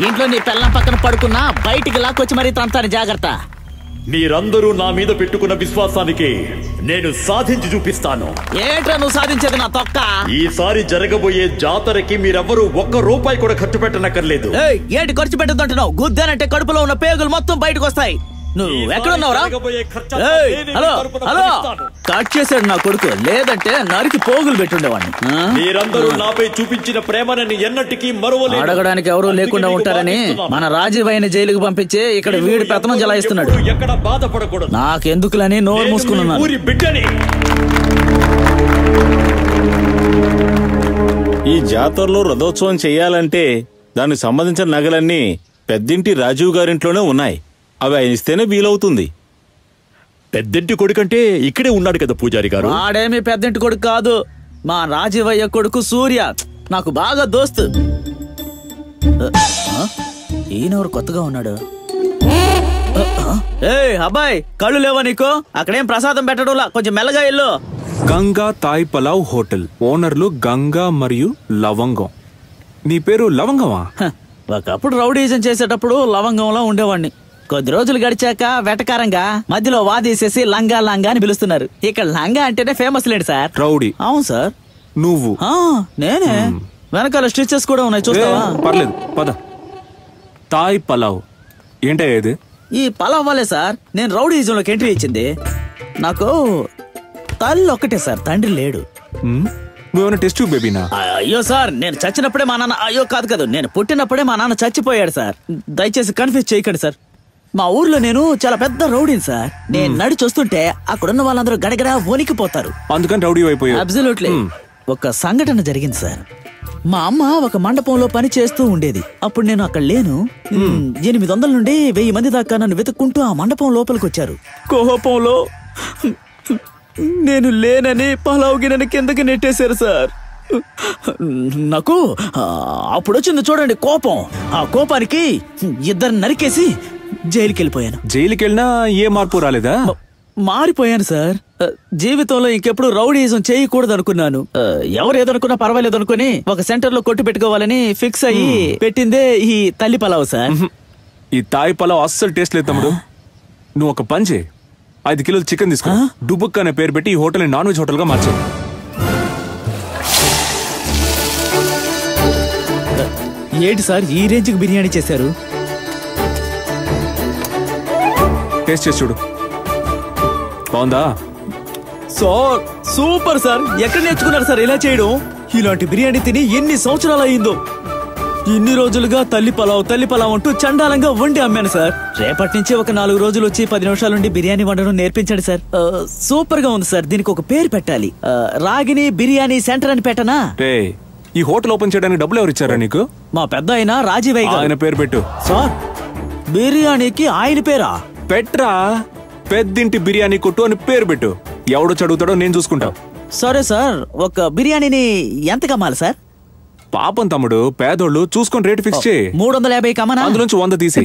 ఇంట్లో నీ పిల్లం పక్కన పడుకున్నా బయటికి లాక్కొచ్చి మరీ తంతాను, జాగ్రత్త. మీరందరూ నా మీద పెట్టుకున్న విశ్వాసానికి నేను సాధించి చూపిస్తాను. ఏంట్రా నువ్వు సాధించేది నా తొక్క? ఈసారి జరగబోయే జాతరకి మీరెవ్వరూ ₹1 కూడా ఖర్చు పెట్టనక్కర్లేదు. ఏంటి ఖర్చు పెట్టద్దంటున్నావు? గుద్దానంటే కడుపులో ఉన్న పేగులు మొత్తం బయటకు వస్తాయి. నువ్వు ఎక్కడున్నావురా? హలో హలో, కట్ చేశాడు నా కొడుకు, లేదంటే నరికి పోగులు పెట్టుండేవాడిని. మీరందరూ నాపై చూపించిన ప్రేమని ఎన్నటికీ మరువలేను. అడగడానికి ఎవరూ లేకుండా ఉంటారని మన రాజీవైన జైలుకు పంపించి ఇక్కడ వీడి పెత్తనం జలాయిస్తున్నాడు. ఎక్కడ బాధపడకూడదు. నాకెందుకులని నోరు మూసుకున్నాను. ఊరి బిడ్డని. ఈ జాతరలో రథోత్సవం చెయ్యాలంటే దానికి సంబంధించిన నగలన్నీ పెద్దింటి రాజీవ్ గారింట్లోనే ఉన్నాయి. అవి ఆయన ఇస్తేనే వీలవుతుంది. పెద్దింటి కొడుకంటే ఇక్కడే ఉన్నాడు కదా పూజారి గారు. వాడేమి పెద్దింటి కొడుకు కాదు, మా రాజీవయ్య కొడుకు సూర్య, నాకు బాగా దోస్తు. ఈయనెవరు కొత్తగా ఉన్నాడు? అబ్బాయి కళ్ళు లేవా నీకు? అక్కడేం ప్రసాదం పెట్టడంలా, కొంచెం మెల్లగా ఇల్లు. గంగా తాయ్ పలావ్ హోటల్ ఓనర్లు గంగా మరియు లవంగం. నీ పేరు లవంగమా? ఒకప్పుడు రౌడీజం చేసేటప్పుడు లవంగంలో ఉండేవాడిని. కొద్ది రోజులు గడిచాక వెటకారంగా మధ్యలో వాదేసేసి లంగా లంగా అని పిలుస్తున్నారు. ఇక్కడ లంగా అంటేనే ఫేమస్ లేండి సార్. రౌడీ? అవును సార్. నువ్వు? నేనే. వెనకాల స్టిచెస్ కూడా ఉన్నాయి, చూస్తావా? పర్లేదు పద. తాయ్ పలావ్ ఏంటా ఇది? ఈ పలావ్ వల్లే సార్ నేను రౌడీజంలోకి ఎంట్రీ ఇచ్చింది. నాకు తల్లి ఒక్కటే సార్, తండ్రి లేడు. నువ్వేమైనా టెస్ట్ బేబీనా? అయ్యో సార్, నేను చచ్చినప్పుడే మా నాన్న, అయ్యో కాదు నేను పుట్టినప్పుడే మా నాన్న చచ్చిపోయాడు సార్. దయచేసి కన్ఫ్యూజ్ చేయకండి సార్. మా ఊర్లో నేను చాలా పెద్ద రౌడీని సార్. నేను నడిచి వస్తుంటే అక్కడున్న వాళ్ళందరూ గడగడ వణికిపోతారు. అందుకని రౌడీ అయిపోయావు? అబ్సల్యూట్లీ. ఒక సంఘటన జరిగింది సార్. మా అమ్మ ఒక మండపంలో పని చేస్తూ ఉండేది. అప్పుడు నేను అక్కడ లేను. 800 నుండి 1000 మంది దాకా నన్ను వెతుక్కుంటూ ఆ మండపం లోపలికి వచ్చారు. కోపంలో నేను లేనని పలావ్ గిన్నెని కిందకి నెట్టేశారు సార్. నాకు అప్పుడు వచ్చింది చూడండి కోపం. ఆ కోపానికి 2 నరికేసి జైలుకి వెళ్ళిపోయాను. జైలుకి వెళ్ళినా ఏ మార్పు రాలేదా? మారిపోయాను సార్. జీవితంలో ఇంకెప్పుడు రౌడీజం చేయకూడదు అనుకున్నాను. ఎవరు ఏదనుకున్నా పర్వాలేదు అనుకుని ఒక సెంటర్ లో కొట్టు పెట్టుకోవాలని ఫిక్స్ అయ్యి పెట్టిందే ఈ తల్లి పలావ్ సార్. ఈ తాయ్ పలావ్ అస్సలు టేస్ట్ లేదు తమ్ముడు. నువ్వు ఒక పని చేయి, 5 కిలోలు చికెన్ తీసుకో, డుబుక్ అనే పేరు పెట్టి ఈ హోటల్ ని నాన్ వెజ్ హోటల్ గా మార్చు. ఏంటి సార్ ఈ రేంజ్ కి బిర్యానీ చేశారు? టేస్ట్ చేసి చూడు, బాగుందా? Sir super sir. ఎక్కడ నేర్చుకున్నారు సార్ ఇలా చేయడం? ఇలాంటి బిర్యానీ తిని ఎన్ని సంవత్సరాలు అయ్యిందో. ఇన్ని రోజులుగా తల్లి పలావ్ అంటూ చండాలంగా వండి అమ్మాను సార్. రేపటి నుంచి ఒక 4 రోజులు వచ్చి 10 నిమిషాల నుండి బిర్యానీ వండడం నేర్పించండి సార్. సూపర్ గా ఉంది సార్. దీనికి ఒక పేరు పెట్టాలి. రాగిని బిర్యానీ సెంటర్ అని పెట్టనా? ఈ హోటల్ ఓపెన్ చేయడానికి డబ్బులు ఎవరు ఇచ్చారా నీకు? మా పెద్ద ఆయన రాజీవయ్య గారు. ఆయన పేరు పెట్టు. సార్ బిర్యానీకి ఆయన పేరా? పెట్రా, పెద్దింటి బిర్యానీ కొట్టు అని పేరు పెట్టు. ఎవడో చదువుతాడో నేను చూసుకుంటా. సరే సార్. ఒక బిర్యానీని ఎంత కమ్మాలి సార్? పాపం తమ్ముడు, పేదోళ్ళు చూసుకొని రేటు ఫిక్స్ చేయి. 350 కమ్మనా? అందులోంచి 100 తీసి.